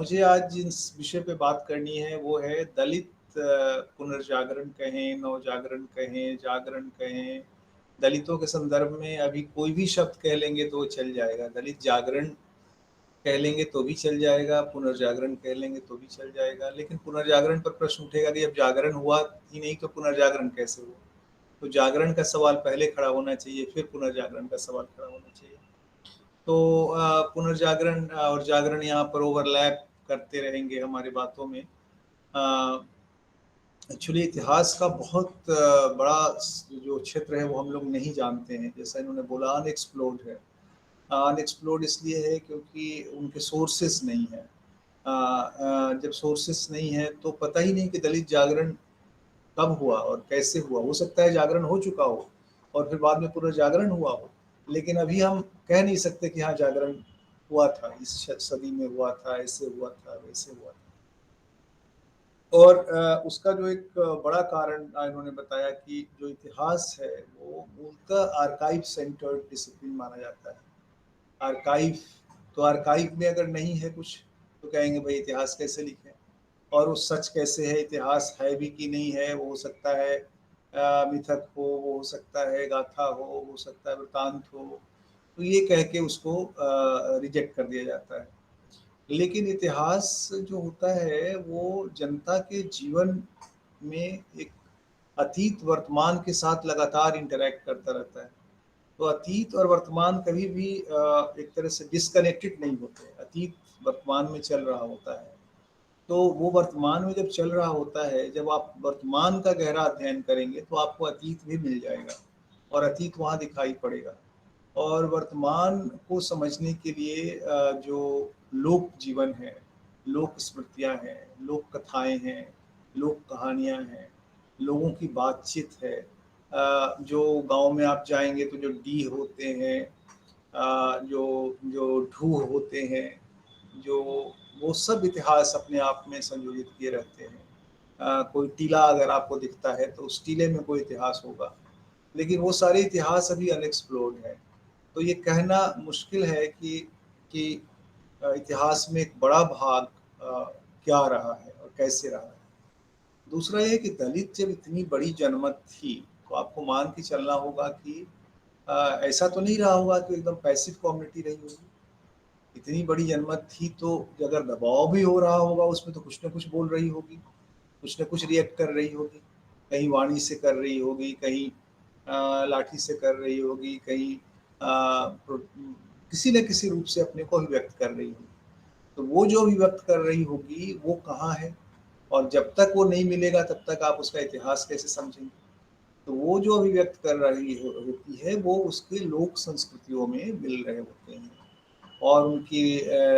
मुझे आज जिस विषय पे बात करनी है वो है दलित पुनर्जागरण कहें, नवजागरण कहें, जागरण कहें। दलितों के संदर्भ में अभी कोई भी शब्द कह लेंगे तो वो चल जाएगा। दलित जागरण कह लेंगे तो भी चल जाएगा, पुनर्जागरण कह लेंगे तो भी चल जाएगा। लेकिन पुनर्जागरण पर प्रश्न उठेगा कि जब जागरण हुआ ही नहीं तो पुनर्जागरण कैसे हुआ? तो जागरण का सवाल पहले खड़ा होना चाहिए, फिर पुनर्जागरण का सवाल खड़ा होना चाहिए। तो पुनर्जागरण और जागरण यहाँ पर ओवरलैप करते रहेंगे हमारी बातों में। एक्चुअली इतिहास का बहुत बड़ा जो क्षेत्र है वो हम लोग नहीं जानते हैं। जैसा इन्होंने बोला अनएक्सप्लोर्ड है। अनएक्सप्लोर्ड इसलिए है क्योंकि उनके सोर्सेस नहीं है। जब सोर्सेस नहीं है तो पता ही नहीं कि दलित जागरण कब हुआ और कैसे हुआ। हो सकता है जागरण हो चुका हो और फिर बाद में पुनर्जागरण हुआ हो, लेकिन अभी हम कह नहीं सकते कि हाँ जागरण हुआ था, इस सदी में हुआ था, ऐसे हुआ था, वैसे हुआ था। और उसका जो एक बड़ा कारण इन्होंने बताया कि जो इतिहास है वो मूलतः आर्काइव सेंटर्ड डिसिप्लिन माना जाता है। आर्काइव, तो आर्काइव में अगर नहीं है कुछ तो कहेंगे भाई इतिहास कैसे लिखें, और वो सच कैसे है, इतिहास है भी कि नहीं है। वो हो सकता है मिथक हो, वो हो सकता है गाथा हो सकता है वृतांत हो, तो ये कह के उसको रिजेक्ट कर दिया जाता है। लेकिन इतिहास जो होता है वो जनता के जीवन में एक अतीत वर्तमान के साथ लगातार इंटरैक्ट करता रहता है। तो अतीत और वर्तमान कभी भी एक तरह से डिस्कनेक्टेड नहीं होते। अतीत वर्तमान में चल रहा होता है, तो वो वर्तमान में जब चल रहा होता है, जब आप वर्तमान का गहरा अध्ययन करेंगे तो आपको अतीत भी मिल जाएगा और अतीत वहाँ दिखाई पड़ेगा। और वर्तमान को समझने के लिए जो लोक जीवन है, लोक स्मृतियाँ हैं, लोक कथाएँ हैं, लोक कहानियाँ हैं, लोगों की बातचीत है। जो गाँव में आप जाएँगे तो जो डीह होते हैं, जो जो ढूह होते हैं, जो वो सब इतिहास अपने आप में संयोजित किए रहते हैं। कोई टीला अगर आपको दिखता है तो उस टीले में कोई इतिहास होगा, लेकिन वो सारे इतिहास अभी अनएक्सप्लोर्ड है। तो ये कहना मुश्किल है कि इतिहास में एक बड़ा भाग क्या रहा है और कैसे रहा है। दूसरा ये है कि दलित जब इतनी बड़ी जनमत थी तो आपको मान के चलना होगा कि ऐसा तो नहीं रहा होगा कि एकदम पैसिव कम्युनिटी रही होगी। इतनी बड़ी जनमत थी तो अगर दबाव भी हो रहा होगा उसमें तो कुछ न कुछ बोल रही होगी, कुछ न कुछ रिएक्ट कर रही होगी। कहीं वाणी से कर रही होगी, कहीं लाठी से कर रही होगी, कहीं किसी न किसी रूप से अपने को अभिव्यक्त कर रही होगी। तो वो जो अभिव्यक्त कर रही होगी वो कहाँ है, और जब तक वो नहीं मिलेगा तब तक आप उसका इतिहास कैसे समझेंगे। तो वो जो अभिव्यक्त कर रही होती है वो उसके लोक संस्कृतियों में मिल रहे होते हैं। और उनकी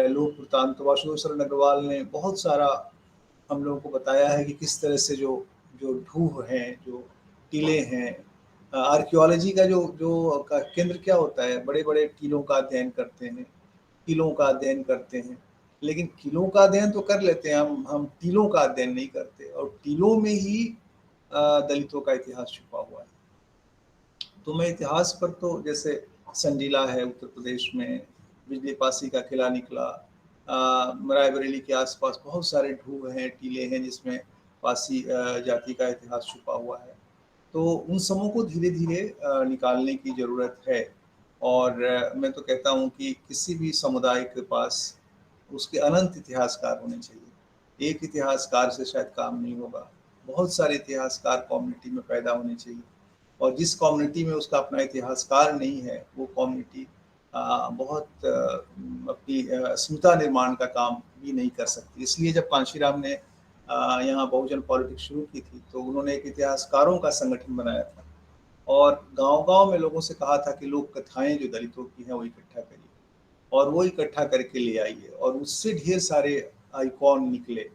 लोक वृतांत तो आशुतोष शरण अग्रवाल ने बहुत सारा हम लोगों को बताया है कि किस तरह से जो जो ढूह हैं, जो टीले हैं, आर्कियोलॉजी का जो जो का केंद्र क्या होता है, बड़े बड़े टीलों का अध्ययन करते हैं, किलों का अध्ययन करते हैं। लेकिन किलों का अध्ययन तो कर लेते हैं हम टीलों का अध्ययन नहीं करते, और टीलों में ही दलितों का इतिहास छुपा हुआ है। तो मैं इतिहास पर तो जैसे संजीला है उत्तर प्रदेश में, बिजली पासी का किला निकला, रायबरेली के आसपास बहुत सारे ढूह हैं, टीले हैं जिसमें पासी जाति का इतिहास छुपा हुआ है। तो उन सबों को धीरे धीरे निकालने की ज़रूरत है। और मैं तो कहता हूँ कि किसी भी समुदाय के पास उसके अनंत इतिहासकार होने चाहिए। एक इतिहासकार से शायद काम नहीं होगा, बहुत सारे इतिहासकार कम्युनिटी में पैदा होने चाहिए। और जिस कम्युनिटी में उसका अपना इतिहासकार नहीं है वो कम्युनिटी बहुत अपनी अस्मिता निर्माण का काम भी नहीं कर सकती। इसलिए जब कांशीराम ने यहाँ बहुजन पॉलिटिक्स शुरू की थी तो उन्होंने एक इतिहासकारों का संगठन बनाया था और गांव-गांव में लोगों से कहा था कि लोक कथाएं जो दलितों की हैं वो इकट्ठा करिए, और वो इकट्ठा करके ले आइए। और उससे ढेर सारे आइकॉन निकले,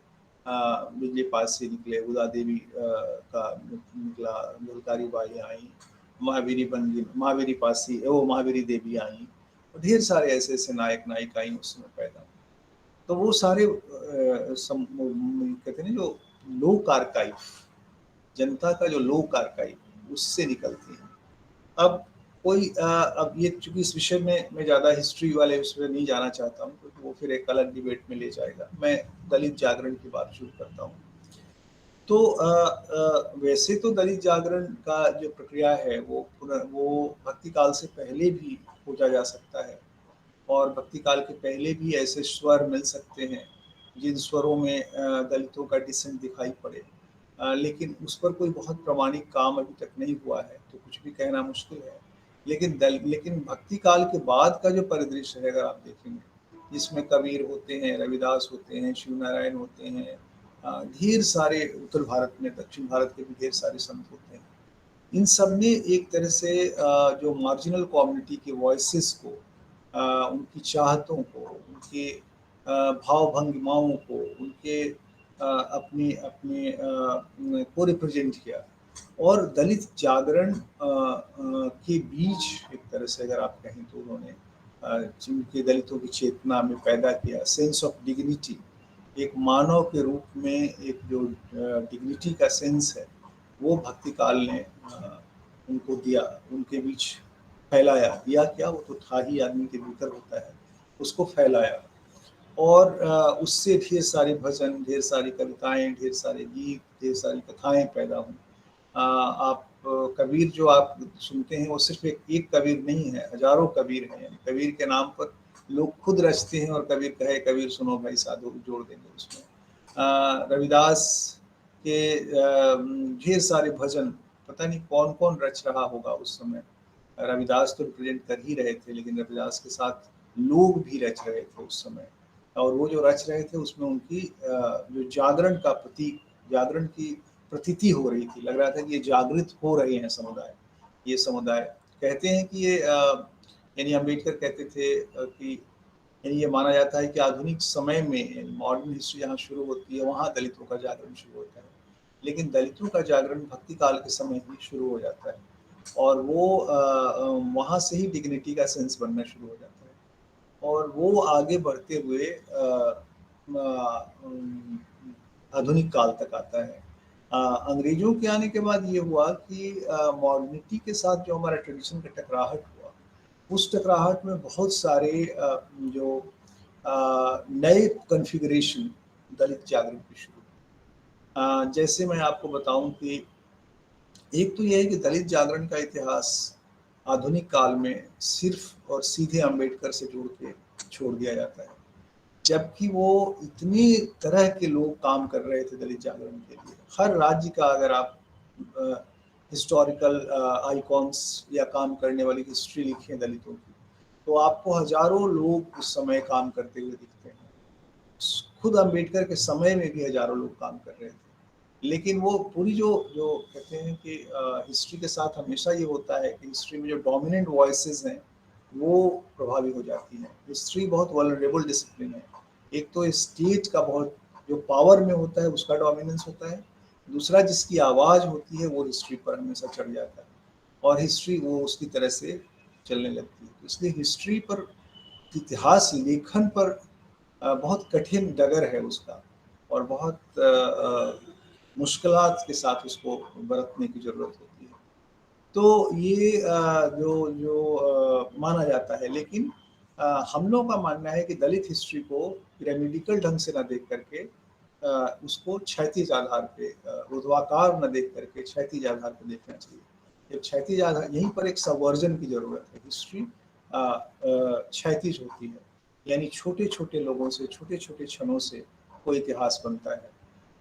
बिजली पासी निकले, उदा देवी का निकला, झलकारी बाई आई, महावीरी बंदी, महावीरी पासी, वो महावीरी देवी आई, और ढेर सारे ऐसे ऐसे नायक नायिकाएं उस समय पैदा हुए। तो वो सारे कहते हैं ना जो लोक आर्काइव, जनता का जो लोक आर्काइव उससे निकलती हैं। अब कोई अब ये चूँकि इस विषय में मैं ज़्यादा हिस्ट्री वाले उसमें नहीं जाना चाहता हूँ, क्योंकि वो फिर एक अलग डिबेट में ले जाएगा। मैं दलित जागरण की बात शुरू करता हूँ। तो वैसे तो दलित जागरण का जो प्रक्रिया है वो भक्ति काल से पहले भी खोजा जा सकता है, और भक्ति काल के पहले भी ऐसे स्वर मिल सकते हैं जिन स्वरों में दलितों का डिसेंट दिखाई पड़े। लेकिन उस पर कोई बहुत प्रामाणिक काम अभी तक नहीं हुआ है, तो कुछ भी कहना मुश्किल है। लेकिन भक्ति काल के बाद का जो परिदृश्य है, अगर आप देखेंगे, जिसमें कबीर होते हैं, रविदास होते हैं, शिव नारायण होते हैं, ढेर सारे उत्तर भारत में, दक्षिण भारत के भी ढेर सारे संत होते हैं। इन सब ने एक तरह से जो मार्जिनल कम्युनिटी के वॉइसेस को, उनकी चाहतों को, उनके भाव भंगिमाओं को, उनके अपने अपने को रिप्रेजेंट किया। और दलित जागरण के बीच एक तरह से अगर आप कहें तो उन्होंने जिनके दलितों की चेतना में पैदा किया सेंस ऑफ डिग्निटी, एक मानव के रूप में एक जो डिग्निटी का सेंस है, वो भक्ति काल ने उनको दिया, उनके बीच फैलाया। दिया क्या, वो तो था ही, आदमी के भीतर होता है, उसको फैलाया। और उससे ढेर सारे भजन, ढेर सारी कविताएं, ढेर सारे गीत, ढेर सारी कथाएं पैदा हुई। आप कबीर जो आप सुनते हैं वो सिर्फ एक कबीर नहीं है, हजारों कबीर हैं। यानी कबीर के नाम पर लोग खुद रचते हैं, और कबीर कहे कबीर सुनो भाई साधु जोड़ देंगे उसमें। रविदास के ढेर सारे भजन, पता नहीं कौन कौन रच रहा होगा उस समय। रविदास तो रिप्रेजेंट कर ही रहे थे, लेकिन रविदास के साथ लोग भी रच रहे थे उस समय। और वो जो रच रहे थे उसमें उनकी जो जागरण का प्रतीक, जागरण की प्रतीति हो रही थी। लग रहा था कि ये जागृत हो रहे हैं समुदाय। ये समुदाय कहते हैं कि ये यानी अम्बेडकर कहते थे कि यानी ये माना जाता है कि आधुनिक समय में मॉडर्न हिस्ट्री जहाँ शुरू होती है वहाँ दलितों का जागरण शुरू होता है। लेकिन दलितों का जागरण भक्ति काल के समय ही शुरू हो जाता है, और वो वहाँ से ही डिग्निटी का सेंस बनना शुरू हो जाता है। और वो आगे बढ़ते हुए आधुनिक काल तक आता है। अंग्रेजों के आने के बाद ये हुआ कि मॉडर्निटी के साथ जो हमारा ट्रेडिशन का टकराहट हुआ, उस टकराहट में बहुत सारे जो नए कॉन्फ़िगरेशन दलित जागरण के शुरू हुए। जैसे मैं आपको बताऊं कि एक तो ये है कि दलित जागरण का इतिहास आधुनिक काल में सिर्फ और सीधे अम्बेडकर से जोड़ के छोड़ दिया जाता है, जबकि वो इतनी तरह के लोग काम कर रहे थे दलित जागरण के लिए। हर राज्य का अगर आप हिस्टोरिकल आइकॉन्स या काम करने वाली हिस्ट्री लिखें दलितों की, तो आपको हजारों लोग उस समय काम करते हुए दिखते हैं। खुद अम्बेडकर के समय में भी हजारों लोग काम कर रहे थे। लेकिन वो पूरी जो जो कहते हैं कि हिस्ट्री के साथ हमेशा ये होता है कि हिस्ट्री में जो डोमिनेंट वॉइसेस हैं वो प्रभावी हो जाती हैं। हिस्ट्री बहुत वल्नरेबल डिसिप्लिन है। एक तो स्टेट का बहुत जो पावर में होता है उसका डोमिनेंस होता है, दूसरा जिसकी आवाज़ होती है वो हिस्ट्री पर हमेशा चढ़ जाता है, और हिस्ट्री वो उसकी तरह से चलने लगती है। तो इसलिए हिस्ट्री पर, इतिहास लेखन पर बहुत कठिन डगर है उसका, और बहुत मुश्किलात के साथ उसको बरतने की ज़रूरत होती है। तो ये जो जो माना जाता है। लेकिन हम लोगों का मानना है कि दलित हिस्ट्री को पिरामिडिकल ढंग से ना देख करके उसको क्षैतिज आधार पे, ऊर्ध्वाकार न देख करके क्षैतिज आधार पे देखना चाहिए। एक क्षैतिज आधार, यहीं पर एक सबवर्जन की ज़रूरत है। हिस्ट्री क्षैतिज होती है, यानी छोटे-छोटे लोगों से, छोटे-छोटे क्षणों से कोई इतिहास बनता है।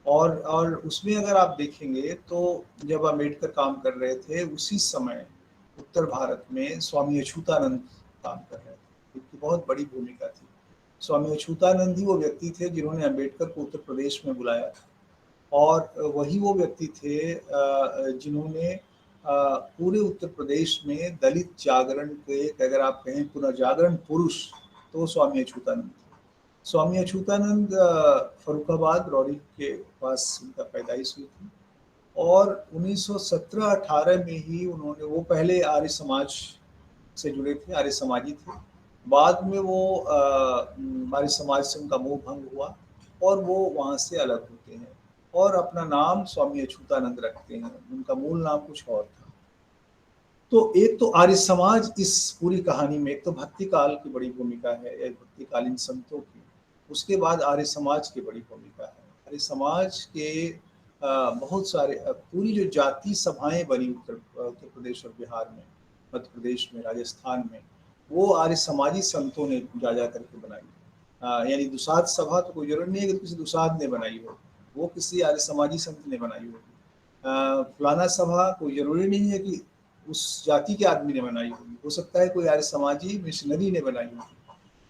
और उसमें अगर आप देखेंगे तो जब अम्बेडकर काम कर रहे थे उसी समय उत्तर भारत में स्वामी अछूतानंद काम कर रहे थे, उनकी बहुत बड़ी भूमिका थी। स्वामी अछूतानंद ही वो व्यक्ति थे जिन्होंने अम्बेडकर को उत्तर प्रदेश में बुलाया था, और वही वो व्यक्ति थे जिन्होंने पूरे उत्तर प्रदेश में दलित जागरण के, अगर आप कहें पुनर्जागरण पुरुष, तो स्वामी अछूतानंद थे। स्वामी अछूतानंद फर्रुखाबाद रौरी के पास उनका पैदाइश हुई थी, और 1917-18 में ही उन्होंने, वो पहले आर्य समाज से जुड़े थे, आर्य समाजी थे। बाद में वो आर्य समाज से उनका मोह भंग हुआ, और वो वहाँ से अलग होते हैं और अपना नाम स्वामी अछूतानंद रखते हैं। उनका मूल नाम कुछ और था। तो एक तो आर्य समाज इस पूरी कहानी में, एक तो भक्ति काल की बड़ी भूमिका है, या भक्तिकालीन संतों की, उसके बाद आर्य समाज की बड़ी भूमिका है। आर्य समाज के बहुत सारे पूरी जो जाति सभाएं बनी उत्तर प्रदेश और बिहार में, मध्य प्रदेश में, राजस्थान में, वो आर्य समाजी संतों ने जा जा करके बनाई। यानी दुसाध सभा तो कोई जरूरी नहीं है कि किसी दुसाध ने बनाई हो, वो किसी आर्य समाजी संत ने बनाई होगी। फलाना सभा कोई जरूरी नहीं है कि उस जाति के आदमी ने बनाई होगी, हो सकता है कोई आर्य समाजी मिशनरी ने बनाई होगी।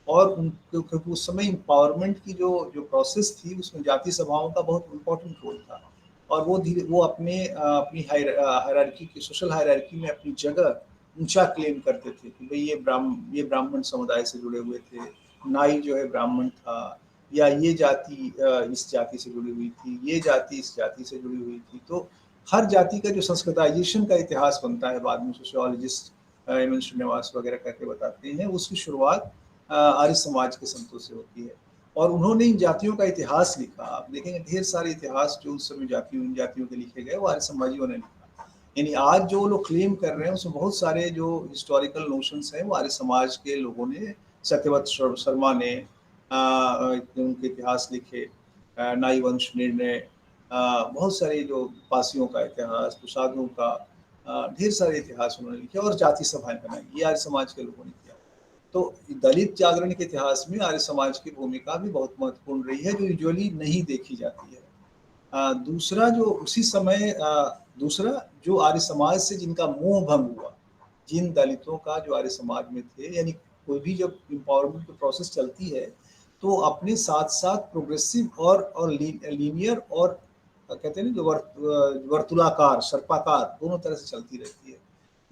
और क्योंकि उस समय एम्पावरमेंट की जो जो प्रोसेस थी, उसमें जाति सभाओं का बहुत इम्पोर्टेंट रोल था। और वो अपनी हायरार्की की, सोशल हायरार्की में अपनी जगह ऊंचा क्लेम करते थे कि भाई ये ब्राह्मण समुदाय से जुड़े हुए थे, नाई जो है ब्राह्मण था, या ये जाति इस जाति से जुड़ी हुई थी, ये जाति इस जाति से जुड़ी हुई थी। तो हर जाति का जो संस्कृताइजेशन का इतिहास बनता है, बाद में सोशियोलॉजिस्ट एम एन श्रीनिवास वगैरह करके बताते हैं, उसकी शुरुआत आर्य समाज के संतों से होती है। और उन्होंने इन जातियों का इतिहास लिखा। आप देखेंगे ढेर सारे इतिहास जो उस समय इन जातियों के लिखे गए, वो आर्य समाजियों ने लिखा। यानी आज जो लोग क्लेम कर रहे हैं, उसमें बहुत सारे जो हिस्टोरिकल नोशंस हैं, वो आर्य समाज के लोगों ने, सत्यव्रत शर्मा ने उनके इतिहास लिखे, नाई वंश निर्णय, बहुत सारे जो पासियों का इतिहास, प्रसादों का, ढेर सारे इतिहास उन्होंने लिखे और जाति सभाएं बनाई, ये आर्य समाज के लोगों ने किया। तो दलित जागरण के इतिहास में आर्य समाज की भूमिका भी बहुत महत्वपूर्ण रही है, जो यूजुअली नहीं देखी जाती है। दूसरा जो उसी समय दूसरा जो आर्य समाज से जिनका मोह भंग हुआ, जिन दलितों का जो आर्य समाज में थे, यानी कोई भी जब एम्पावरमेंट की प्रोसेस चलती है तो अपने साथ साथ प्रोग्रेसिव और लीनियर और कहते हैं ना जो वर्तुलाकार, सर्पाकार, दोनों तरह से चलती रहती है।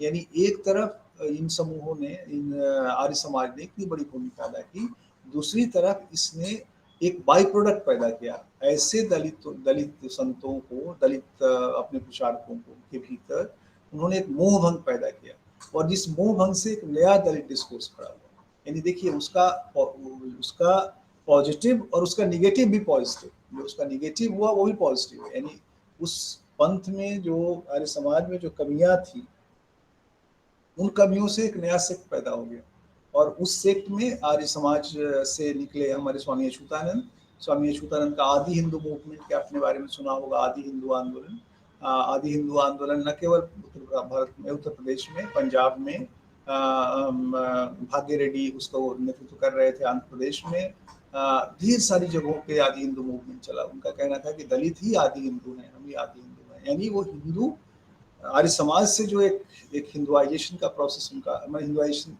यानी एक तरफ इन समूहों ने, इन आर्य समाज ने इतनी बड़ी भूमिका अदा की, दूसरी तरफ इसने एक बाई प्रोडक्ट पैदा किया, ऐसे दलित संतों को, दलित अपने प्रचारकों को के भीतर उन्होंने एक मोह भंग पैदा किया, और जिस मोह भंग से एक नया दलित डिस्कोर्स खड़ा हुआ। यानी देखिए उसका पॉजिटिव और उसका निगेटिव भी पॉजिटिव, जो उसका निगेटिव हुआ वो भी पॉजिटिव है। यानी उस पंथ में जो आर्य समाज में जो कमियां थी, उन कमियों से एक नया सेक्ट पैदा हो गया। और उस सेक्ट में आर्य समाज से निकले हमारे स्वामी अच्युतानंद। स्वामी अच्युतानंद का आदि हिंदू मूवमेंट के आपने बारे में सुना होगा, आदि हिंदू आंदोलन। आदि हिंदू आंदोलन न केवल भारत में, उत्तर प्रदेश में, पंजाब में भाग्य रेड्डी उसका नेतृत्व कर रहे थे, आंध्र प्रदेश में ढेर सारी जगहों पे आदि हिंदू मूवमेंट चला। उनका कहना था कि दलित ही आदि हिंदू हैं, हम ही आदि हिंदू हैं। यानी वो हिंदू आर्य समाज से जो एक हिंदुआइजेशन का प्रोसेस, उनका, मैं हिंदुआइजेशन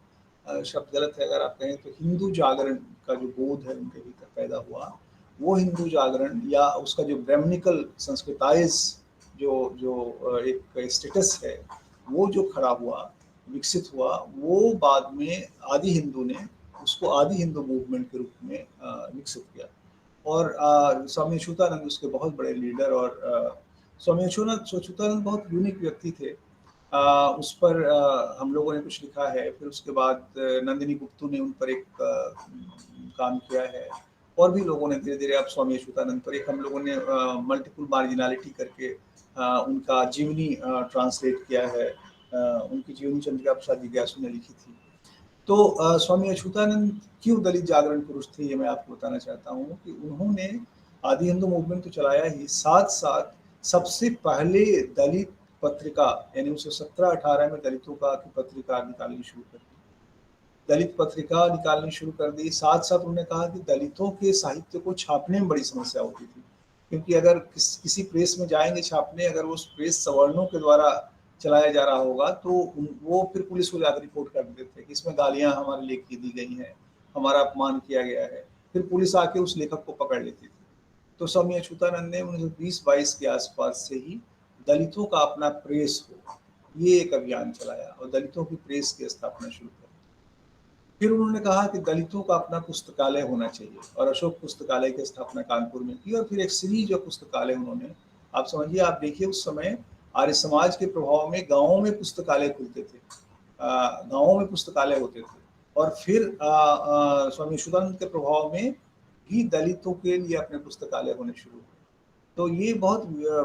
शब्द गलत है अगर आप कहें तो, हिंदू जागरण का जो बोध है उनके भीतर पैदा हुआ, वो हिंदू जागरण या उसका जो ब्राह्मणिकल संस्कृताइज जो जो एक स्टेटस है, वो जो खड़ा हुआ, विकसित हुआ, वो बाद में आदि हिंदू ने उसको आदि हिंदू मूवमेंट के रूप में विकसित किया। और स्वामी अच्युतानंद उसके बहुत बड़े लीडर, और स्वामी अच्युतानंद बहुत यूनिक व्यक्ति थे। उस पर हम लोगों ने कुछ लिखा है, फिर उसके बाद नंदिनी गुप्तू ने उन पर एक काम किया है, और भी लोगों ने धीरे धीरे अब स्वामी अच्युतानंद पर एक हम लोगों ने मल्टीपल मार्जिनलिटी करके उनका जीवनी ट्रांसलेट किया है। उनकी जीवनी चंद्रिका प्रसाद जिज्ञासु ने लिखी थी। तो स्वामी अच्युतानंद क्यों दलित जागरण पुरुष थे, ये मैं आपको बताना चाहता हूँ कि उन्होंने आदि हिंदू मूवमेंट तो चलाया ही, साथ साथ सबसे पहले दलित पत्रिका, यानी 1917-18 में दलितों का की पत्रिका निकालनी शुरू कर दी। दलित पत्रिका निकालनी शुरू कर दी। साथ साथ उन्होंने कहा कि दलितों के साहित्य को छापने में बड़ी समस्या होती थी, क्योंकि अगर किसी प्रेस में जाएंगे छापने, अगर वो प्रेस सवर्णों के द्वारा चलाया जा रहा होगा तो वो फिर पुलिस को जाकर रिपोर्ट कर देते थे कि इसमें गालियां हमारे लेख की दी गई हैं, हमारा अपमान किया गया है। फिर पुलिस आके उस लेखक को पकड़ लेती थी। तो स्वामी अच्युतानंद ने 1920-22 के आसपास से ही दलितों का अपना प्रेस हो, ये एक अभियान चलाया और दलितों की प्रेस की स्थापना शुरू कर। फिर उन्होंने कहा कि दलितों का अपना पुस्तकालय होना चाहिए, और अशोक पुस्तकालय की स्थापना कानपुर में की, और फिर एक सीरीज ऑफ पुस्तकालय उन्होंने, आप समझिए, आप देखिए उस समय आर्य समाज के प्रभाव में गाँवों में पुस्तकालय खुलते थे, गाँवों में पुस्तकालय होते थे। और फिर स्वामी अच्युतानंद के प्रभाव में भी दलितों के लिए अपने पुस्तकालय होने शुरू हुए। तो ये बहुत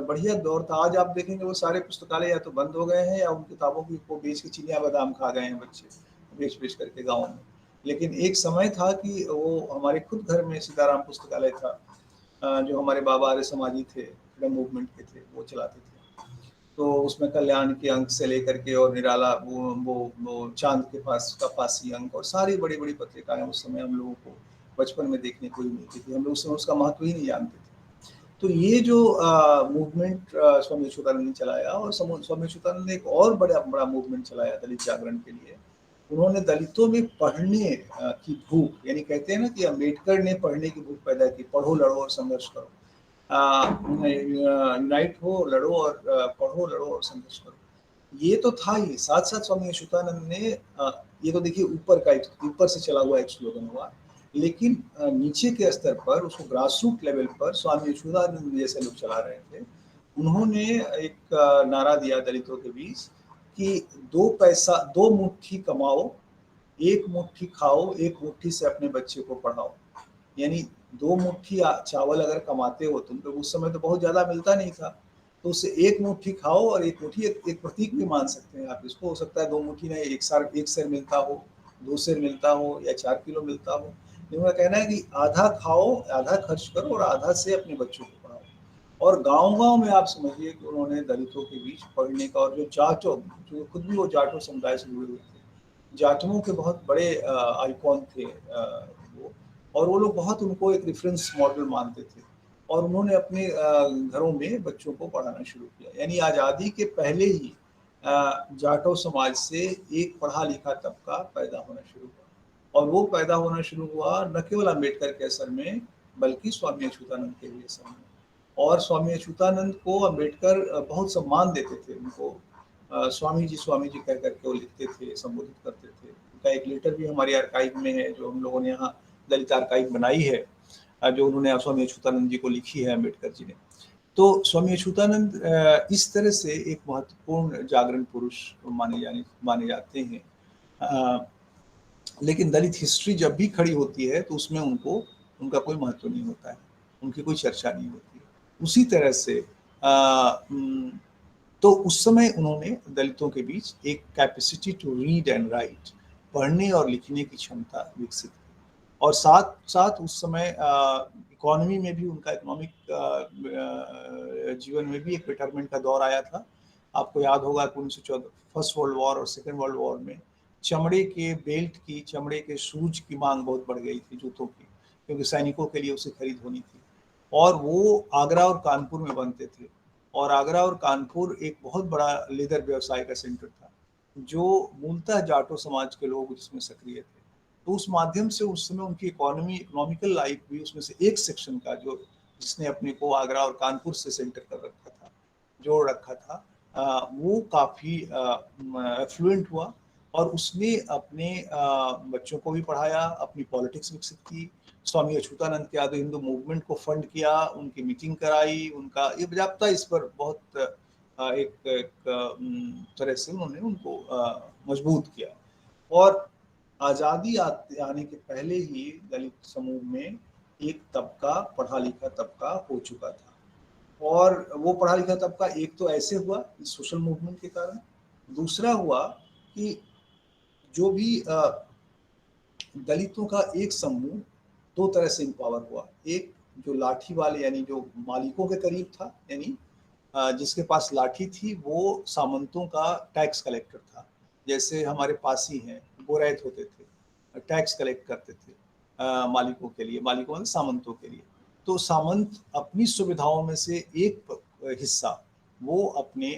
बढ़िया दौर था। आज आप देखेंगे वो सारे पुस्तकालय या तो बंद हो गए हैं या उन किताबों की को बेच के चिनिया बादाम खा गए हैं बच्चे, बेच-बेच करके गाँव में। लेकिन एक समय था कि वो हमारे खुद घर में सीताराम पुस्तकालय था, जो हमारे बाबा आर्य समाजी थे, फ्रीडम मूवमेंट के थे, वो चलाते थे। तो उसमें कल्याण के अंक से लेकर के और निराला वो चाँद के पास का पासी अंक और सारी बड़ी-बड़ी पत्रिकाएँ उस समय हम लोगों को बचपन में देखने को ही मिलती थी। हम लोग उस समय उसका महत्व ही नहीं जानते थे। तो ये जो मूवमेंट स्वामी विवेकानंद ने चलाया और स्वामी विवेकानंद ने एक और बड़ा बड़ा मूवमेंट चलाया दलित जागरण के लिए। उन्होंने दलितों में पढ़ने की भूख, यानी कहते हैं ना कि अम्बेडकर ने पढ़ने की भूख पैदा की, पढ़ो लड़ो और संघर्ष करो, यूनाइट हो लड़ो और पढ़ो लड़ो और संघर्ष करो। ये तो था ही, साथ साथ स्वामी विवेकानंद ने ये तो देखिए ऊपर से चला हुआ एक स्लोगन हुआ, लेकिन नीचे के स्तर पर उसको ग्रास रूट लेवल पर स्वामी विवेकानंद जैसे लोग चला रहे थे। उन्होंने एक नारा दिया दलितों के बीच कि दो मुट्ठी कमाओ, एक मुट्ठी खाओ, एक मुट्ठी से अपने बच्चे को पढ़ाओ। यानी दो मुट्ठी चावल अगर कमाते हो तुम, तो उस समय तो बहुत ज्यादा मिलता नहीं था, तो उससे एक मुट्ठी खाओ और एक मुट्ठी एक प्रतीक भी मान सकते हैं आप इसको। हो सकता है दो मुट्ठी नहीं, एक सेर मिलता हो, 2 सेर मिलता हो या 4 किलो मिलता हो। लेकिन उनका कहना है कि आधा खाओ, आधा खर्च करो और आधा से अपने बच्चों को पढ़ाओ। और गांव-गांव में आप समझिए कि उन्होंने दलितों के बीच पढ़ने का, और जो जाटों, जो खुद भी वो जाटों समुदाय से जुड़े हुए थे, जाटों के बहुत बड़े आइकॉन थे वो, और वो लोग बहुत उनको एक रेफरेंस मॉडल मानते थे और उन्होंने अपने घरों में बच्चों को पढ़ाना शुरू किया। यानी आज़ादी के पहले ही जाटों समाज से एक पढ़ा लिखा तबका पैदा होना शुरू हुआ, और वो पैदा होना शुरू हुआ न केवल अम्बेडकर के असर में, बल्कि स्वामी अच्युतानंद के भी असर में। और स्वामी अच्युतानंद को अम्बेडकर बहुत सम्मान देते थे, उनको स्वामी जी कह करके वो लिखते थे, संबोधित करते थे। उनका एक लेटर भी हमारे आर्काइव में है, जो हम लोगों ने यहाँ दलित आर्काइव बनाई है, जो उन्होंने स्वामी अच्युतानंद जी को लिखी है अम्बेडकर जी ने। तो स्वामी अच्युतानंद इस तरह से एक महत्वपूर्ण जागरण पुरुष माने जाते हैं। लेकिन दलित हिस्ट्री जब भी खड़ी होती है तो उसमें उनका कोई महत्व नहीं होता है, उनकी कोई चर्चा नहीं होती है। उसी तरह से तो उस समय उन्होंने दलितों के बीच एक capacity to read and write, पढ़ने और लिखने की क्षमता विकसित की। और साथ साथ उस समय इकोनॉमी में भी उनका इकोनॉमिक जीवन में भी एक बेटरमेंट का दौर आया था। आपको याद होगा कि 1914 फर्स्ट वर्ल्ड वॉर और सेकेंड वर्ल्ड वॉर में चमड़े के बेल्ट की, चमड़े के शूज की मांग बहुत बढ़ गई थी, जूतों की, क्योंकि सैनिकों के लिए उसे खरीद होनी थी, और वो आगरा और कानपुर में बनते थे। और आगरा और कानपुर एक बहुत बड़ा लेदर व्यवसाय का सेंटर था, जो मूलतः जाटो समाज के लोग जिसमें सक्रिय थे। तो उस माध्यम से उस समय उनकी इकोनॉमिकल लाइफ भी उसमें से एक सेक्शन का, जो जिसने अपने को आगरा और कानपुर से सेंटर कर रखा था, जोड़ रखा था, वो काफ़ी एफ्लुएंट हुआ, और उसने अपने बच्चों को भी पढ़ाया, अपनी पॉलिटिक्स विकसित की, स्वामी अच्युतानंद के आदि हिंदू मूवमेंट को फंड किया, उनकी मीटिंग कराई, उनका ये जाब्ता इस पर बहुत एक तरह से उन्होंने उनको मजबूत किया। और आज़ादी आने के पहले ही दलित समूह में एक तबका, पढ़ा लिखा तबका हो चुका था। और वो पढ़ा लिखा तबका एक तो ऐसे हुआ इस सोशल मूवमेंट के कारण, दूसरा हुआ कि जो भी दलितों का एक समूह दो तरह से एम्पावर हुआ। एक जो लाठी वाले, यानी जो मालिकों के करीब था, यानी जिसके पास लाठी थी वो सामंतों का टैक्स कलेक्टर था। जैसे हमारे पासी हैं, बोरैत होते थे, टैक्स कलेक्ट करते थे मालिकों के लिए, मालिकों मतलब सामंतों के लिए। तो सामंत अपनी सुविधाओं में से एक हिस्सा वो अपने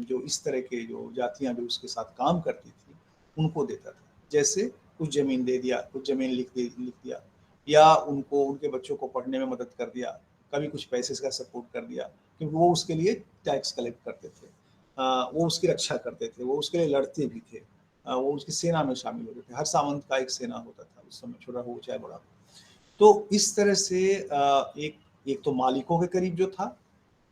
जो इस तरह के जो जातियां जो उसके साथ काम करती थी उनको देता था। जैसे कुछ जमीन दे दिया, कुछ जमीन लिख दिया, या उनको उनके बच्चों को पढ़ने में मदद कर दिया, कभी कुछ पैसे का सपोर्ट कर दिया, क्योंकि वो उसके लिए टैक्स कलेक्ट करते थे, वो उसकी रक्षा करते थे, वो उसके लिए लड़ते भी थे, वो उसकी सेना में शामिल होते थे। हर सामंत का एक सेना होता था उस समय, छोटा हो चाहे बड़ा। तो इस तरह से एक एक तो मालिकों के करीब जो था,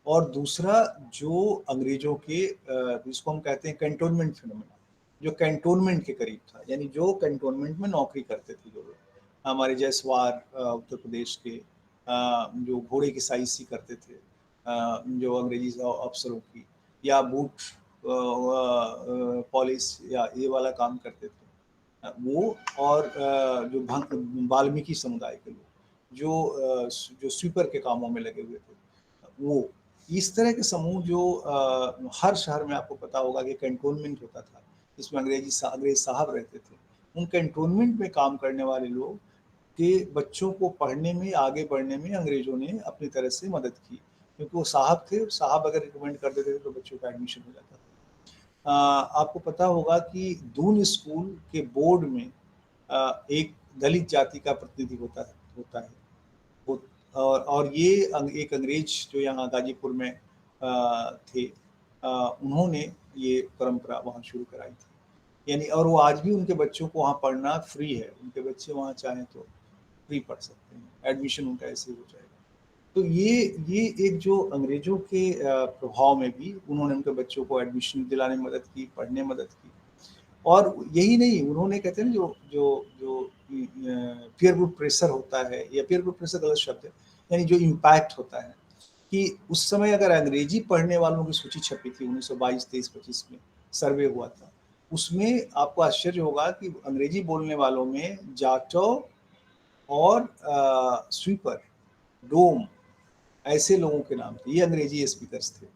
और दूसरा जो अंग्रेजों के जिसको हम कहते हैं कैंटोनमेंट फिनोमेना, जो कैंटोनमेंट के करीब था, यानी जो कैंटोनमेंट में नौकरी करते थे जो लोग, हमारे जयसवार उत्तर प्रदेश के, जो घोड़े की साइज़ करते थे, जो अंग्रेजी अफ़सरों की, या बूट पॉलिश या ये वाला काम करते थे। वो और जो वाल्मीकि समुदाय के लोग जो स्वीपर के कामों में लगे हुए थे, वो इस तरह के समूह जो हर शहर में आपको पता होगा कि कैंटोनमेंट होता था, जिसमें अंग्रेज साहब रहते थे। उन कैंटोनमेंट में काम करने वाले लोग के बच्चों को पढ़ने में, आगे बढ़ने में अंग्रेजों ने अपनी तरह से मदद की, क्योंकि वो साहब थे, साहब अगर रिकमेंड कर देते थे तो बच्चों का एडमिशन हो जाता था। आपको पता होगा कि दून स्कूल के बोर्ड में एक दलित जाति का प्रतिनिधि होता है। वो और ये एक अंग्रेज जो यहाँ गाजीपुर में थे, उन्होंने ये परंपरा वहाँ शुरू कराई थी। यानी और वो आज भी उनके बच्चों को वहाँ पढ़ना फ्री है, उनके बच्चे वहाँ चाहें तो फ्री पढ़ सकते हैं, एडमिशन उनका ऐसे ही हो जाएगा। तो ये एक जो अंग्रेजों के प्रभाव में भी उन्होंने उनके बच्चों को एडमिशन दिलाने में मदद की, पढ़ने में मदद की। और यही नहीं, उन्होंने कहते हैं जो जो जो पीयर ग्रुप प्रेशर होता है, या पीयर ग्रुप प्रेशर गलत शब्द है, यानी जो इम्पैक्ट होता है कि उस समय अगर अंग्रेजी पढ़ने वालों की सूची छपी थी 1922, 23, 25 में सर्वे हुआ था, उसमें आपको आश्चर्य होगा कि अंग्रेजी बोलने वालों में जाटो और स्वीपर, डोम, ऐसे लोगों के नाम थे, ये अंग्रेजी स्पीकर्स थे।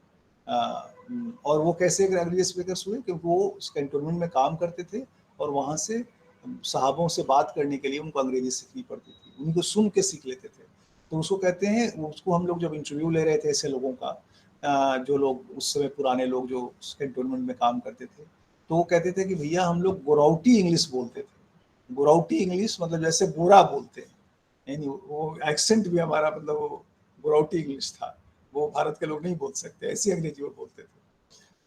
और वो कैसे अंग्रेजी स्पीकर्स हुए, क्योंकि वो कैंटोनमेंट में काम करते थे और वहाँ से साहबों से बात करने के लिए उनको अंग्रेजी सीखनी पड़ती थी, उनको सुन के सीख लेते थे। तो उसको कहते हैं, उसको हम लोग जब इंटरव्यू ले रहे थे ऐसे लोगों का, जो लोग उस समय पुराने लोग जो कैंटोनमेंट में काम करते थे, तो वो कहते थे कि भैया हम लोग गोरौटी इंग्लिश बोलते थे। गोरौटी इंग्लिश मतलब जैसे गोरा बोलते हैं, यानी वो एक्सेंट भी हमारा मतलब वो गोरौटी इंग्लिश था, वो भारत के लोग नहीं बोल सकते, ऐसी अंग्रेजी वो बोलते थे।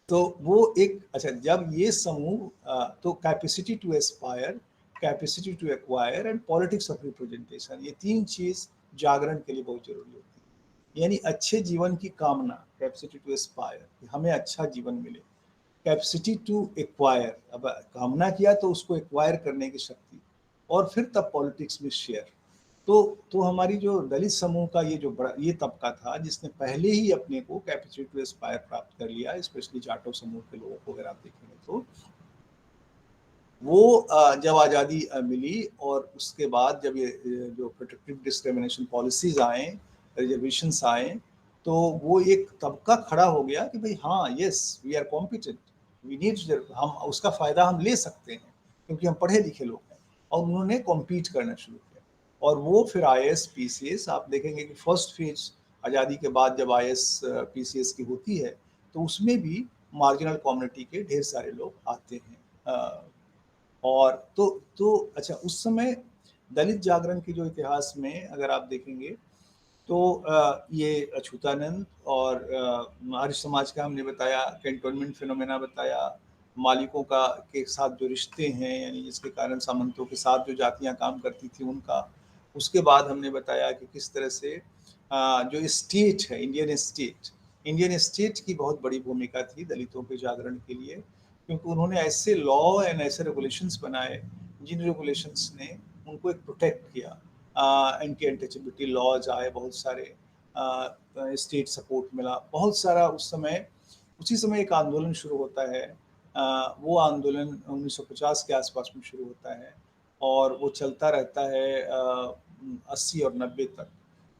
तो वो एक अच्छा, जब ये समूह तो capacity to aspire, capacity to acquire and politics of representation, ये तीन चीज जागरण के लिए बहुत जरूरी होती है। यानी अच्छे जीवन की कामना, कैपेसिटी टू एस्पायर, हमें अच्छा जीवन मिले, कैपेसिटी टू एक्वायर, अब कामना किया तो उसको एक्वायर करने की शक्ति, और फिर तब पॉलिटिक्स में शेयर। तो हमारी जो दलित समूह का ये जो बड़ा ये तबका था जिसने पहले ही अपने को कैपेसिटी टू एस्पायर प्राप्त कर लिया, स्पेशली जाटो समूह के लोगों को अगर आप देखेंगे तो वो जब आज़ादी मिली और उसके बाद जब ये जो प्रोटेक्टिव डिस्क्रिमिनेशन पॉलिसीज आए, रिजर्वेशंस आए, तो वो एक तबका खड़ा हो गया कि भाई हाँ, yes we are competent, we need, हम उसका फायदा हम ले सकते हैं क्योंकि हम पढ़े लिखे लोग हैं। और उन्होंने कॉम्पीट करना शुरू किया, और वो फिर IAS PCS आप देखेंगे कि फर्स्ट फेज आज़ादी के बाद जब IAS PCS की होती है तो उसमें भी मार्जिनल कम्युनिटी के ढेर सारे लोग आते हैं। और तो अच्छा, उस समय दलित जागरण के जो इतिहास में अगर आप देखेंगे तो ये अछूतानंद और आर्य समाज का हमने बताया, कैंटोनमेंट फिनोमेना बताया, मालिकों का के साथ जो रिश्ते हैं, यानी जिसके कारण सामंतों के साथ जो जातियां काम करती थी उनका, उसके बाद हमने बताया कि किस तरह से जो स्टेट है, इंडियन स्टेट की बहुत बड़ी भूमिका थी दलितों के जागरण के लिए, क्योंकि उन्होंने ऐसे लॉ एंड ऐसे रेगुलेशंस बनाए जिन रेगुलेशंस ने उनको एक प्रोटेक्ट किया। एंटी अनटचेबिलिटी लॉज आए बहुत सारे, स्टेट सपोर्ट मिला बहुत सारा। उसी समय एक आंदोलन शुरू होता है, वो आंदोलन 1950 के आसपास में शुरू होता है और वो चलता रहता है 80 और 90 तक,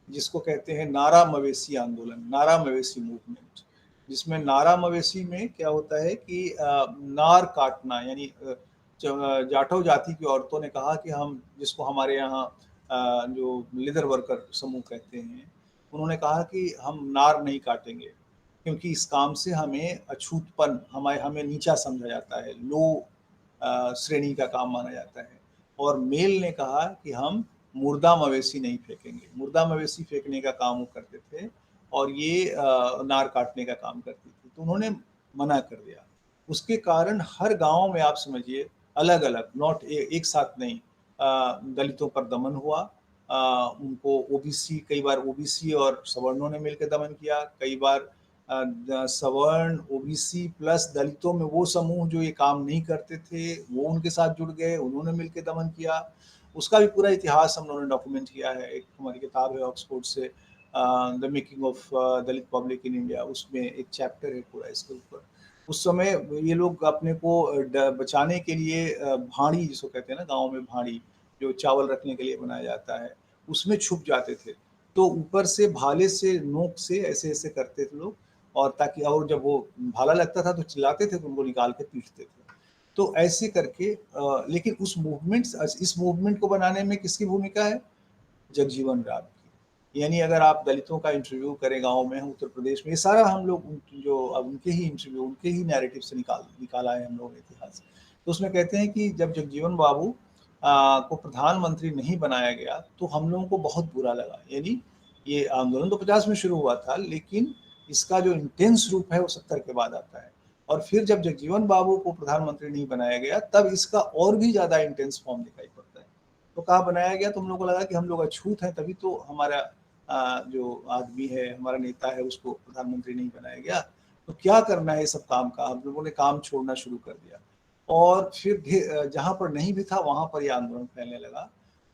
जिसको कहते हैं नारा मवेशी आंदोलन, नारा मवेशी मूवमेंट, जिसमें नारा मवेशी में क्या होता है कि नार काटना, यानी जाटो जाति की औरतों ने कहा कि हम, जिसको हमारे यहाँ जो लेदर वर्कर समूह कहते हैं, उन्होंने कहा कि हम नार नहीं काटेंगे क्योंकि इस काम से हमें अछूतपन, हमें नीचा समझा जाता है, लो श्रेणी का काम माना जाता है। और मेल ने कहा कि हम मुर्दा मवेशी नहीं फेंकेंगे, मुर्दा मवेशी फेंकने का काम वो करते थे और ये नार काटने का काम करती थी, तो उन्होंने मना कर दिया। उसके कारण हर गांव में आप समझिए अलग अलग, नॉट एक साथ नहीं, दलितों पर दमन हुआ। उनको ओबीसी, कई बार ओबीसी और सवर्णों ने मिलकर दमन किया, कई बार सवर्ण, ओबीसी प्लस दलितों में वो समूह जो ये काम नहीं करते थे वो उनके साथ जुड़ गए, उन्होंने मिलकर दमन किया। उसका भी पूरा इतिहास हम लोगों ने डॉक्यूमेंट किया है। एक हमारी किताब है ऑक्सफोर्ड से, the making of Dalit public in India, उसमें एक चैप्टर है पूरा इसके ऊपर। उस समय ये लोग अपने को बचाने के लिए भाड़ी जिसको कहते हैं ना, गाँव में भाड़ी जो चावल रखने के लिए बनाया जाता है, उसमें छुप जाते थे। तो ऊपर से भाले से नोक से ऐसे-ऐसे करते थे लोग, और ताकि, और जब वो भाला लगता था तो चिल्लाते थे तो उनको निकाल के पीटते थे। तो ऐसे करके लेकिन उस मूवमेंट, इस मूवमेंट को बनाने में किसकी भूमिका है? जगजीवन राम की। यानी अगर आप दलितों का इंटरव्यू करें गाँव में, उत्तर प्रदेश में, ये सारा हम लोग जो अब उनके ही इंटरव्यू, उनके ही नैरेटिव से निकाला है हम लोगों ने इतिहास। तो उसमें कहते हैं कि जब जगजीवन बाबू को प्रधानमंत्री नहीं बनाया गया तो हम लोगों को बहुत बुरा लगा। यानी ये आंदोलन तो 50 में शुरू हुआ था, लेकिन इसका जो इंटेंस रूप है वो 70 के बाद आता है। और फिर जब जगजीवन बाबू को प्रधानमंत्री नहीं बनाया गया तब इसका और भी ज़्यादा इंटेंस फॉर्म दिखाई पड़ता है। तो कहाँ बनाया गया? तो हम लोगों को लगा कि हम लोग अछूत हैं, तभी तो हमारा जो आदमी है, हमारा नेता है, उसको प्रधानमंत्री नहीं बनाया गया। तो क्या करना है ये सब काम का? हम लोगों ने काम छोड़ना शुरू कर दिया। और फिर जहाँ पर नहीं भी था वहाँ पर ये आंदोलन फैलने लगा,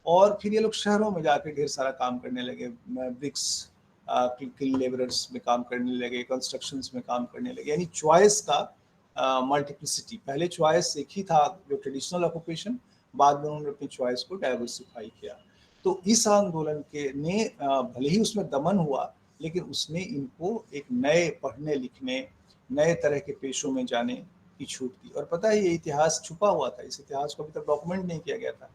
और फिर ये लोग शहरों में जाके ढेर सारा काम करने लगे। ब्रिक्स क्लीन लेबरर्स में काम करने लगे, कंस्ट्रक्शंस में काम करने लगे। यानी चॉइस का मल्टीप्लिसिटी, पहले चॉइस एक ही था जो ट्रेडिशनल ऑक्यूपेशन, बाद में उन्होंने अपनी चॉइस को डाइवर्सिफाई किया। तो इस आंदोलन के ने भले ही उसमें दमन हुआ, लेकिन उसने इनको एक नए पढ़ने लिखने, नए तरह के पेशों में जाने की छूट दी। और पता है ये इतिहास छुपा हुआ था, इस इतिहास को अभी तक डॉक्यूमेंट नहीं किया गया था।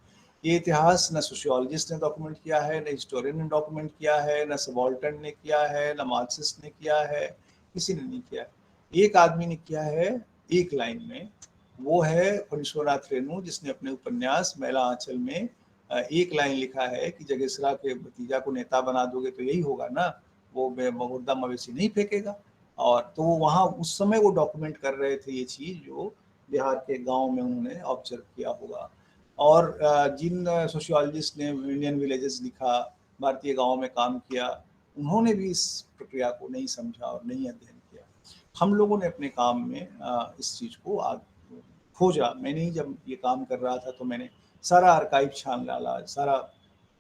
ये इतिहास न सोशियोलॉजिस्ट ने डॉक्यूमेंट किया है, न हिस्टोरियन ने डॉक्यूमेंट किया है, न सबाल्टर्न ने किया है, न मार्क्सिस्ट ने किया है, किसी ने नहीं किया है। एक आदमी ने किया है एक लाइन में, वो है फणीश्वरनाथ रेणु, जिसने अपने उपन्यास मैला आंचल में एक लाइन लिखा है कि जगेसरा के भतीजा को नेता बना दोगे तो यही होगा ना, वो मुर्दा मवेशी नहीं फेंकेगा। और तो वहाँ उस समय वो डॉक्यूमेंट कर रहे थे ये चीज़ जो बिहार के गांव में उन्होंने ऑब्जर्व किया होगा। और जिन सोशियोलॉजिस्ट ने इंडियन विलेजेस लिखा, भारतीय गाँव में काम किया, उन्होंने भी इस प्रक्रिया को नहीं समझा और नहीं अध्ययन किया। हम लोगों ने अपने काम में इस चीज़ को खोजा। मैंने ही जब ये काम कर रहा था तो मैंने सारा आर्काइव छान डाला, सारा,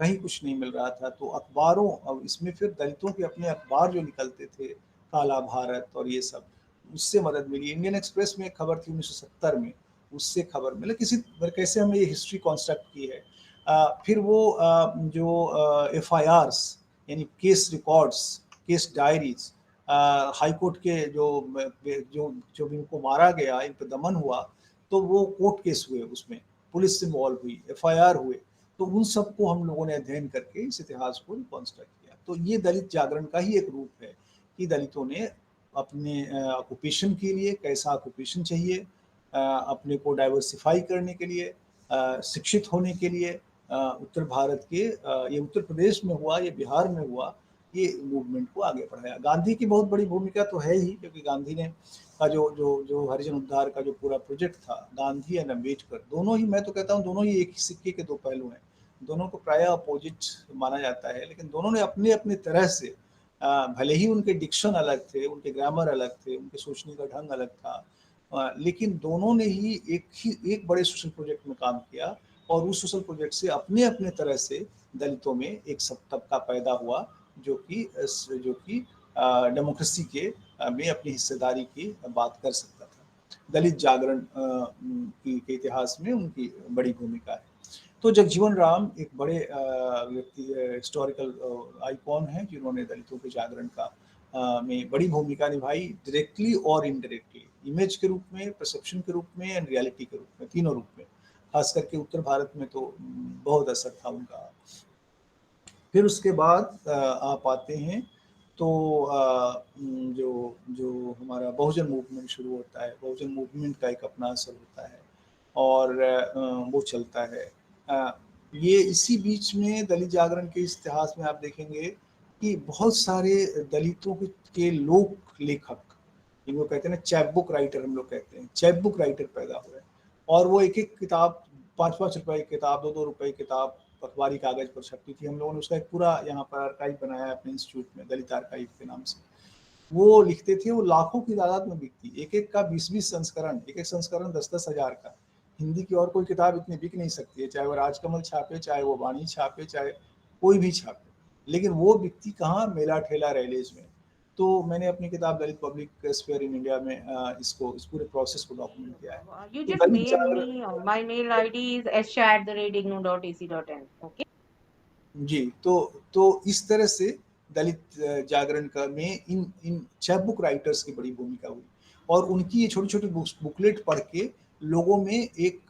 कहीं कुछ नहीं मिल रहा था। तो अखबारों, अब इसमें फिर दलितों के अपने अखबार जो निकलते थे, काला भारत और ये सब, उससे मदद मिली। इंडियन एक्सप्रेस में एक खबर थी 1970 में, उससे खबर मिला किसी, कैसे हमने ये हिस्ट्री कॉन्स्ट्रक्ट की है। फिर वो जो एफआईआर्स यानी case records, case diaries, high court के जो भी इनको मारा गया, इन पर दमन हुआ, तो वो कोर्ट केस हुए, उसमें पुलिस इन्वॉल्व हुई, एफआईआर हुए। तो उन सबको हम लोगों ने अध्ययन करके इस इतिहास को रिकॉन्स्ट्रक्ट किया। तो ये दलित जागरण का ही एक रूप है कि दलितों ने अपने ऑक्यूपेशन के लिए, कैसा ऑक्यूपेशन चाहिए, अपने को डाइवर्सिफाई करने के लिए, शिक्षित होने के लिए, उत्तर भारत के, ये उत्तर प्रदेश में हुआ, ये बिहार में हुआ, ये मूवमेंट को आगे बढ़ाया। गांधी की बहुत बड़ी भूमिका तो है ही, क्योंकि गांधी ने का जो हरिजन उद्धार का जो पूरा प्रोजेक्ट था, गांधी एंड अम्बेडकर दोनों ही, मैं तो कहता हूँ दोनों ही एक ही सिक्के के दो पहलू हैं। दोनों को प्रायः अपोजिट माना जाता है, लेकिन दोनों ने अपने अपने तरह से, भले ही उनके डिक्शन अलग थे, उनके ग्रामर अलग थे, उनके सोचने का ढंग अलग था, लेकिन दोनों ने ही एक बड़े सोशल प्रोजेक्ट में काम किया, और उस सोशल प्रोजेक्ट से अपने अपने तरह से दलितों में एक सब तबका पैदा हुआ जो कि डेमोक्रेसी के में अपनी हिस्सेदारी की बात कर सकता था। दलित जागरण के इतिहास में उनकी बड़ी भूमिका है। तो जगजीवन राम एक बड़े व्यक्ति, हिस्टोरिकल आइकॉन हैं, जिन्होंने दलितों के जागरण का में बड़ी भूमिका निभाई, डायरेक्टली और इनडायरेक्टली, इमेज के रूप में, परसेप्शन के रूप में एंड रियलिटी के रूप में, तीनों रूप में। खास करके उत्तर भारत में तो बहुत असर था उनका। फिर उसके बाद आप आते हैं तो जो जो हमारा बहुजन मूवमेंट शुरू होता है। बहुजन मूवमेंट का एक अपना असर होता है, और वो चलता है। ये इसी बीच में दलित जागरण के इतिहास में आप देखेंगे कि बहुत सारे दलितों के लोक लेखक, जिनको कहते हैं ना चैप बुक राइटर, हम लोग कहते हैं चैप बुक राइटर, पैदा हुए। और वो एक एक किताब, 5-5 रुपए की किताब, 2-2 रुपए की किताब अखबारी कागज पर छपती थी। हम लोगों ने उसका एक पूरा यहाँ पर आर्काइव बनाया है अपने इंस्टीट्यूट में, दलित आर्काइव के नाम से। वो लिखते थे, वो लाखों की तादाद में बिकती, एक एक का 20-20 संस्करण, एक एक संस्करण 10-10 हजार का। हिंदी की और कोई किताब इतनी बिक नहीं सकती है, चाहे वो राजकमल छापे, चाहे वो वाणी छापे, चाहे कोई भी छापे, लेकिन वो बिकती कहाँ, मेला ठेला रैलीज में। तो मैंने अपनी किताब दलित पब्लिक स्फीयर इन इंडिया में इसको इस पूरे प्रोसेस को डॉक्यूमेंट किया है। You तो just Dalit mail Jagran, me. My mail ID is sha@ignou.ac.in. Okay. जी, तो इस तरह से दलित जागरण का में इन इन चैपबुक राइटर्स की बड़ी भूमिका हुई, और उनकी ये छोटी-छोटी बुकलेट पढ़ के लोगों में एक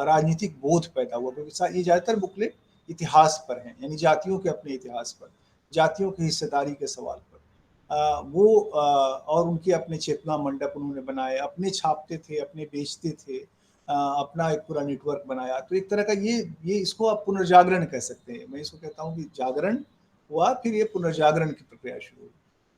राजनीतिक बोध पैदा हुआ, क्योंकि ये ज़्यादातर बुकलेट इतिहास पर हैं, यानी जातियों के अपने इतिहास पर, जातियों की हिस्सेदारी के सवाल पर। और उनके अपने चेतना मंडप उन्होंने बनाए, अपने छापते थे, अपने बेचते थे, अपना एक पूरा नेटवर्क बनाया। तो एक तरह का ये इसको आप पुनर्जागरण कह सकते हैं। मैं इसको कहता हूँ कि जागरण हुआ, फिर ये पुनर्जागरण की प्रक्रिया शुरू हुई।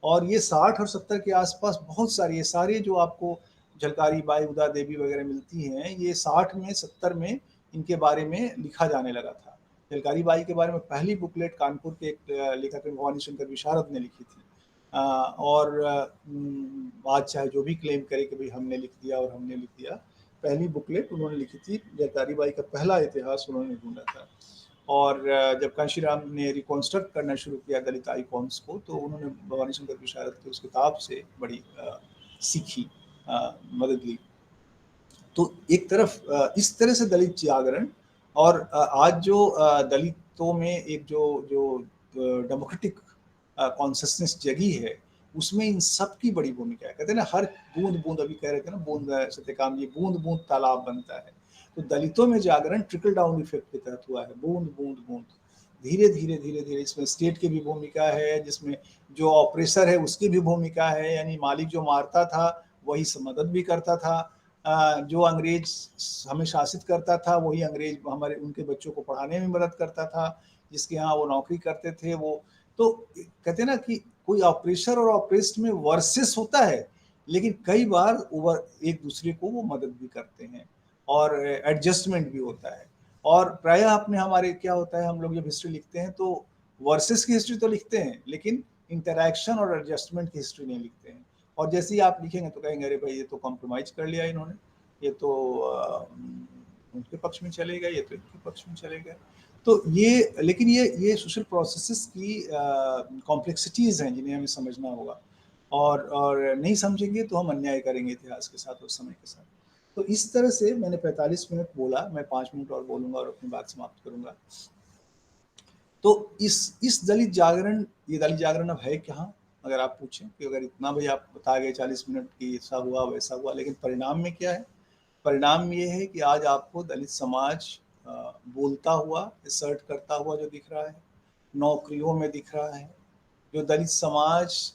और ये 60 और 70 के आसपास बहुत सारी, ये सारे जो आपको झलकारी बाई, उदा देवी वगैरह मिलती हैं, ये 60 में 70 में इनके बारे में लिखा जाने लगा था। झलकारी बाई के बारे में पहली बुकलेट कानपुर के एक लेखक भवानी शंकर विशारद ने लिखी थी। और आज चाहे जो भी क्लेम करे कि भाई हमने लिख दिया और हमने लिख दिया, पहली बुकलेट उन्होंने लिखी थी, झलकारी बाई का पहला इतिहास उन्होंने ढूंढा था। और जब कांशीराम ने रिकॉन्स्ट्रक्ट करना शुरू किया दलित आइकॉन्स को, तो उन्होंने भवानी शंकर विशारद की उस किताब से बड़ी सीखी, मदद ली। तो एक तरफ इस तरह से दलित जागरण, और आज जो दलितों में एक जो जो डेमोक्रेटिक कॉन्सियसनेस जगी है, उसमें इन सब की बड़ी भूमिका है। कहते हैं ना, हर बूंद बूंद, अभी कह रहे थे ना, बूंद सत्यकाम जी, बूंद बूंद तालाब बनता है। तो दलितों में जागरण ट्रिकल डाउन इफेक्ट के तहत हुआ है, बूंद बूंद बूंद, धीरे धीरे धीरे धीरे। इसमें स्टेट की भी भूमिका है, जिसमें जो ऑपरेसर है उसकी भी भूमिका है, यानी मालिक जो मारता था वही मदद भी करता था, जो अंग्रेज हमें शासित करता था वही अंग्रेज हमारे उनके बच्चों को पढ़ाने में मदद करता था, जिसके यहाँ वो नौकरी करते थे वो। तो कहते हैं ना कि कोई ऑपरेशर और ऑपरेस्ड में वर्सेस होता है, लेकिन कई बार ओवर एक दूसरे को वो मदद भी करते हैं, और एडजस्टमेंट भी होता है। और प्रायः आपने हमारे क्या होता है, हम लोग जब हिस्ट्री लिखते हैं तो वर्सेस की हिस्ट्री तो लिखते हैं, लेकिन इंटरैक्शन और एडजस्टमेंट की हिस्ट्री नहीं लिखते हैं। और जैसे ही आप लिखेंगे तो कहेंगे अरे भाई ये तो कॉम्प्रोमाइज कर लिया इन्होंने, ये तो उनके पक्ष में चले गए, ये तो इनके पक्ष में चले गए। तो ये, लेकिन ये सोशल प्रोसेसेस की कॉम्प्लेक्सिटीज़ हैं जिन्हें हमें समझना होगा, और नहीं समझेंगे तो हम अन्याय करेंगे इतिहास के साथ और समय के साथ। तो इस तरह से मैंने 45 मिनट बोला, मैं 5 मिनट और बोलूँगा और अपनी बात समाप्त करूँगा। तो इस दलित जागरण, ये दलित जागरण अब है कहाँ? अगर आप पूछें कि अगर इतना भाई आप बता गए 40 मिनट की ऐसा हुआ वैसा हुआ, लेकिन परिणाम में क्या है? परिणाम ये है कि आज आपको दलित समाज बोलता हुआ, असर्ट करता हुआ जो दिख रहा है, नौकरियों में दिख रहा है। जो दलित समाज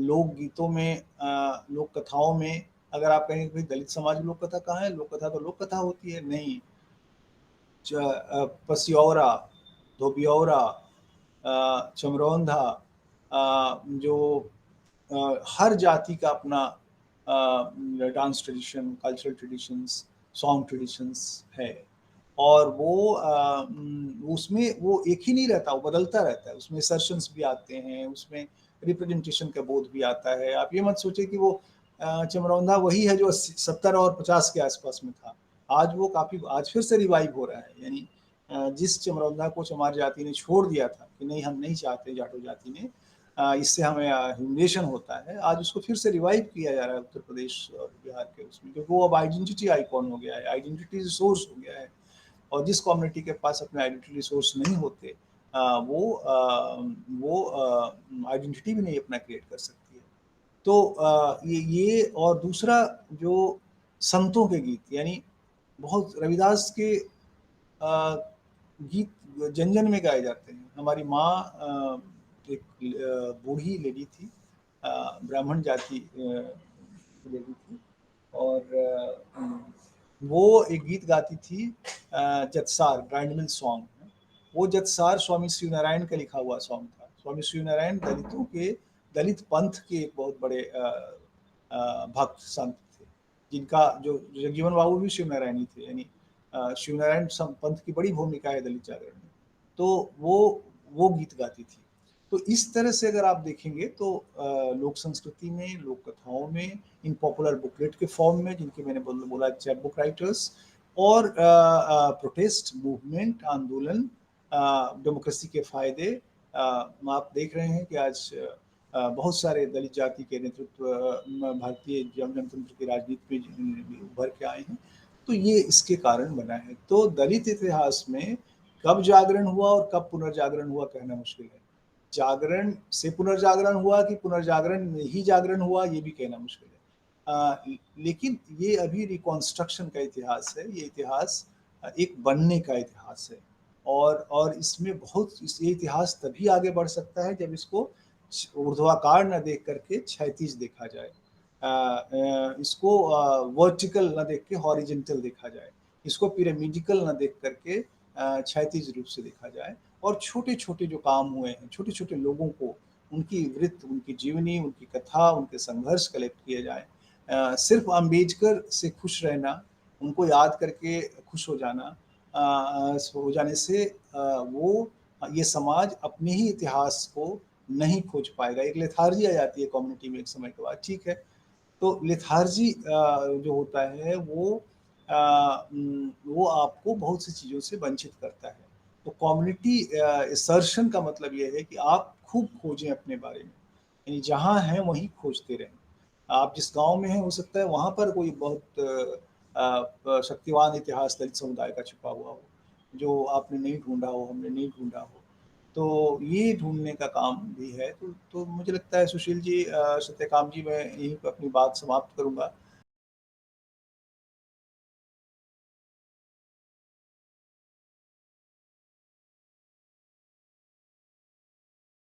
लोक गीतों में, लोक कथाओं में, अगर आप कहें कि दलित समाज लोक कथा कहाँ है, लोक कथा तो लोक कथा होती है, नहीं। पसियौरा, धोबियौरा, चमरौंधा, जो हर जाति का अपना dance tradition, cultural traditions, song traditions है। और वो उसमें वो एक ही नहीं रहता, वो बदलता रहता है, उसमें सर्शंस भी आते हैं, उसमें रिप्रेजेंटेशन का बोध भी आता है। आप ये मत सोचे कि वो चमरौंधा वही है जो 70 और 50 के आसपास में था। आज वो काफ़ी, आज फिर से रिवाइव हो रहा है। यानी जिस चमरौंधा को चमार जाति ने छोड़ दिया था कि नहीं हम नहीं चाहते, जाटो जाति ने, इससे हमें ह्यूमिलिएशन होता है, आज उसको फिर से रिवाइव किया जा रहा है उत्तर प्रदेश और बिहार के उसमें, क्योंकि वो अब आइडेंटिटी आइकॉन हो गया है, आइडेंटिटी रिसोर्स हो गया है। और जिस कम्युनिटी के पास अपने आइडेंटिटी रिसोर्स नहीं होते, वो आइडेंटिटी भी नहीं अपना क्रिएट कर सकती है। तो ये और दूसरा जो संतों के गीत, यानी बहुत रविदास के गीत जन जन में गाए जाते हैं। हमारी माँ एक बूढ़ी लेडी थी, ब्राह्मण जाति की लेडी थी, और वो एक गीत गाती थी, जत्सार, ग्राइंड सॉन्ग। वो जत्सार स्वामी श्री नारायण का लिखा हुआ सॉन्ग था। स्वामी श्री नारायण दलितों के, दलित पंथ के एक बहुत बड़े भक्त संत थे, जिनका जो जगजीवन बाबू भी शिव नारायणी थे, यानी शिव नारायण पंथ की बड़ी भूमिका है दलित जागरण में। तो वो गीत गाती थी। तो इस तरह से अगर आप देखेंगे तो लोक संस्कृति में, लोक कथाओं में, इन पॉपुलर बुकलेट के फॉर्म में, जिनके मैंने बोला चैप बुक राइटर्स, और प्रोटेस्ट मूवमेंट आंदोलन डेमोक्रेसी के फायदे आप देख रहे हैं कि आज बहुत सारे दलित जाति के नेतृत्व भारतीय जनतंत्र की राजनीति में उभर के आए हैं, तो ये इसके कारण बना है। तो दलित इतिहास में कब जागरण हुआ और कब पुनर्जागरण हुआ कहना मुश्किल है। जागरण से पुनर्जागरण हुआ कि पुनर्जागरण में ही जागरण हुआ, ये भी कहना मुश्किल है। लेकिन ये अभी रिकॉन्स्ट्रक्शन का इतिहास है, ये इतिहास एक बनने का इतिहास है और इसमें बहुत ये इतिहास तभी आगे बढ़ सकता है जब इसको ऊर्ध्वाकार न देख करके क्षैतिज देखा जाए, इसको वर्टिकल न देख के हॉरिजेंटल देखा जाए, इसको पिरामिडिकल न देख करके क्षैतिज रूप से देखा जाए और छोटे-छोटे जो काम हुए हैं, छोटे-छोटे लोगों को उनकी वृत्त, उनकी जीवनी, उनकी कथा, उनके संघर्ष कलेक्ट किए जाएँ। सिर्फ अम्बेडकर से खुश रहना, उनको याद करके खुश हो जाना हो जाने से वो ये समाज अपने ही इतिहास को नहीं खोज पाएगा। एक लेथार्जी आ जाती है कम्युनिटी में एक समय के बाद, ठीक है। तो लेथार्जी जो होता है वो आपको बहुत सी चीज़ों से वंचित करता है। तो कम्युनिटी असर्शन का मतलब ये है कि आप खूब खोजें अपने बारे में, यानी जहाँ हैं वहीं खोजते रहें। आप जिस गाँव में हैं हो सकता है वहाँ पर कोई बहुत शक्तिवान इतिहास दलित समुदाय का छुपा हुआ हो, जो आपने नहीं ढूँढा हो, हमने नहीं ढूँढा हो। तो ये ढूँढने का काम भी है। तो मुझे लगता है सुशील जी, सत्यकाम जी, मैं यहीं पे अपनी बात समाप्त करूँगा।